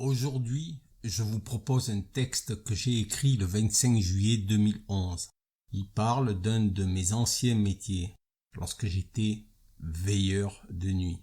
Aujourd'hui, je vous propose un texte que j'ai écrit le 25 juillet 2011. Il parle d'un de mes anciens métiers, lorsque j'étais veilleur de nuit.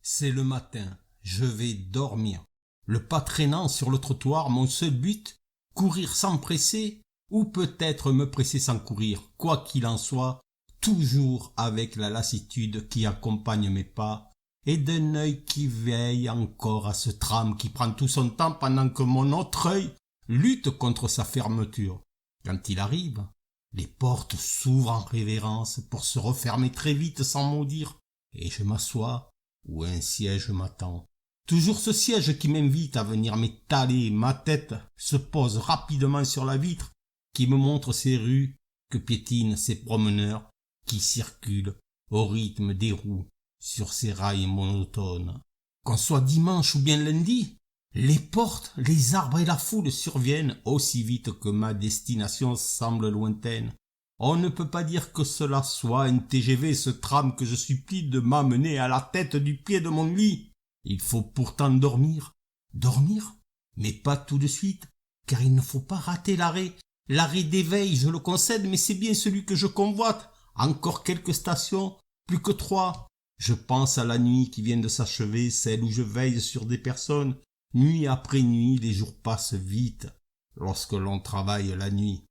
C'est le matin, je vais dormir. Le pas traînant sur le trottoir, mon seul but, courir sans presser, ou peut-être me presser sans courir, quoi qu'il en soit, toujours avec la lassitude qui accompagne mes pas, et d'un œil qui veille encore à ce tram qui prend tout son temps pendant que mon autre œil lutte contre sa fermeture. Quand il arrive, les portes s'ouvrent en révérence pour se refermer très vite sans mot dire, et je m'assois où un siège m'attend. Toujours ce siège qui m'invite à venir m'étaler, ma tête se pose rapidement sur la vitre qui me montre ces rues que piétinent ces promeneurs qui circulent au rythme des roues sur ces rails monotones. Qu'on soit dimanche ou bien lundi, les portes, les arbres et la foule surviennent aussi vite que ma destination semble lointaine. On ne peut pas dire que cela soit un TGV, ce tram que je supplie de m'amener à la tête du pied de mon lit. Il faut pourtant dormir. Dormir? Mais pas tout de suite, car il ne faut pas rater l'arrêt. L'arrêt d'éveil, je le concède, mais c'est bien celui que je convoite. Encore quelques stations, plus que 3. Je pense à la nuit qui vient de s'achever, celle où je veille sur des personnes. Nuit après nuit, les jours passent vite lorsque l'on travaille la nuit.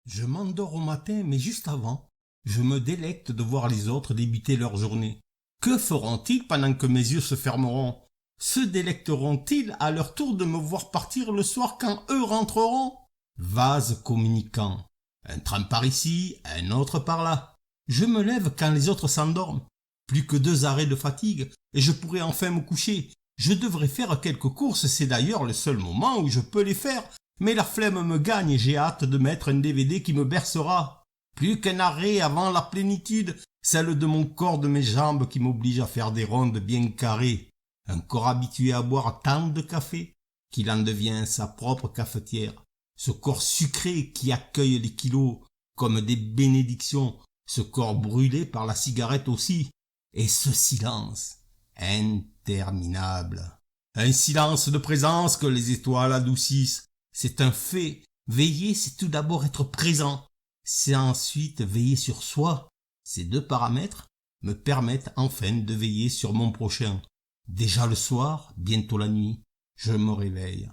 Je m'endors au matin, mais juste avant, je me délecte de voir les autres débuter leur journée. Que feront-ils pendant que mes yeux se fermeront? Se délecteront-ils à leur tour de me voir partir le soir quand eux rentreront? Vase communicant. Un tram par ici, un autre par là. Je me lève quand les autres s'endorment. Plus que 2 arrêts de fatigue, et je pourrai enfin me coucher. Je devrais faire quelques courses, c'est d'ailleurs le seul moment où je peux les faire. Mais la flemme me gagne et j'ai hâte de mettre un DVD qui me bercera. Plus qu'un arrêt avant la plénitude, celle de mon corps, de mes jambes qui m'oblige à faire des rondes bien carrées. Un corps habitué à boire tant de café qu'il en devient sa propre cafetière. Ce corps sucré qui accueille les kilos comme des bénédictions. Ce corps brûlé par la cigarette aussi. Et ce silence interminable. Un silence de présence que les étoiles adoucissent. C'est un fait. Veiller, c'est tout d'abord être présent. C'est ensuite veiller sur soi. Ces 2 paramètres me permettent enfin de veiller sur mon prochain. Déjà le soir, bientôt la nuit, je me réveille.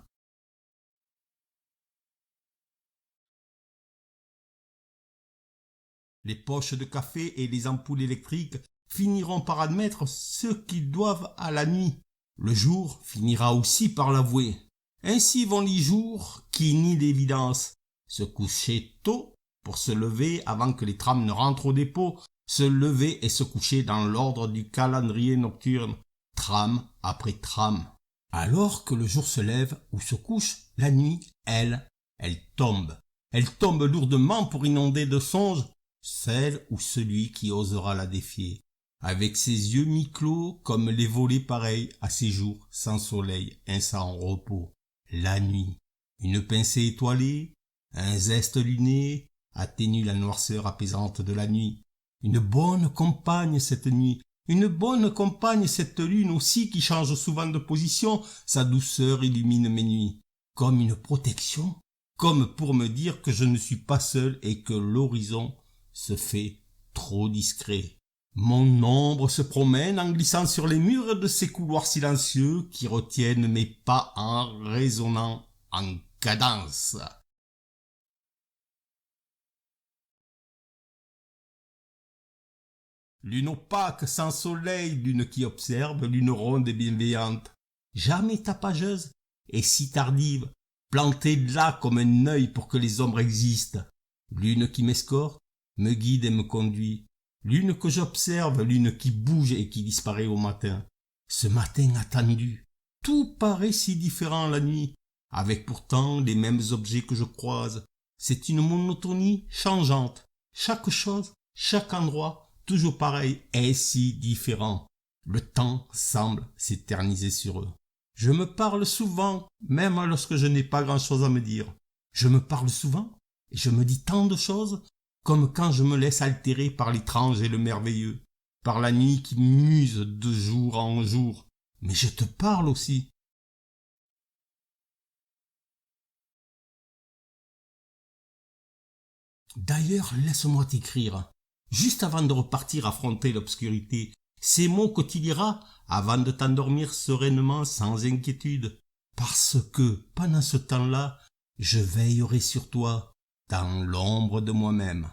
Les poches de café et les ampoules électriques finiront par admettre ce qu'ils doivent à la nuit. Le jour finira aussi par l'avouer. Ainsi vont les jours qui nient l'évidence. Se coucher tôt pour se lever avant que les trams ne rentrent au dépôt, se lever et se coucher dans l'ordre du calendrier nocturne, tram après tram. Alors que le jour se lève ou se couche, la nuit, elle tombe. Elle tombe lourdement pour inonder de songes celle ou celui qui osera la défier. Avec ses yeux mi-clos comme les volets pareils à ces jours sans soleil et sans repos. La nuit, une pincée étoilée, un zeste luné atténue la noirceur apaisante de la nuit. Une bonne compagne cette nuit, une bonne compagne cette lune aussi qui change souvent de position, sa douceur illumine mes nuits. Comme une protection, comme pour me dire que je ne suis pas seul et que l'horizon se fait trop discret. Mon ombre se promène en glissant sur les murs de ces couloirs silencieux qui retiennent mes pas en résonnant en cadence. Lune opaque, sans soleil, lune qui observe, lune ronde et bienveillante. Jamais tapageuse et si tardive, plantée là comme un œil pour que les ombres existent. Lune qui m'escorte, me guide et me conduit. Lune que j'observe, lune qui bouge et qui disparaît au matin. Ce matin attendu, tout paraît si différent la nuit, avec pourtant les mêmes objets que je croise. C'est une monotonie changeante. Chaque chose, chaque endroit, toujours pareil et si différent. Le temps semble s'éterniser sur eux. Je me parle souvent, même lorsque je n'ai pas grand-chose à me dire. Je me parle souvent Et je me dis tant de choses, comme quand je me laisse altérer par l'étrange et le merveilleux, par la nuit qui muse de jour en jour. Mais je te parle aussi. D'ailleurs, laisse-moi t'écrire, juste avant de repartir affronter l'obscurité, ces mots que tu liras avant de t'endormir sereinement sans inquiétude, parce que, pendant ce temps-là, je veillerai sur toi, dans l'ombre de moi-même.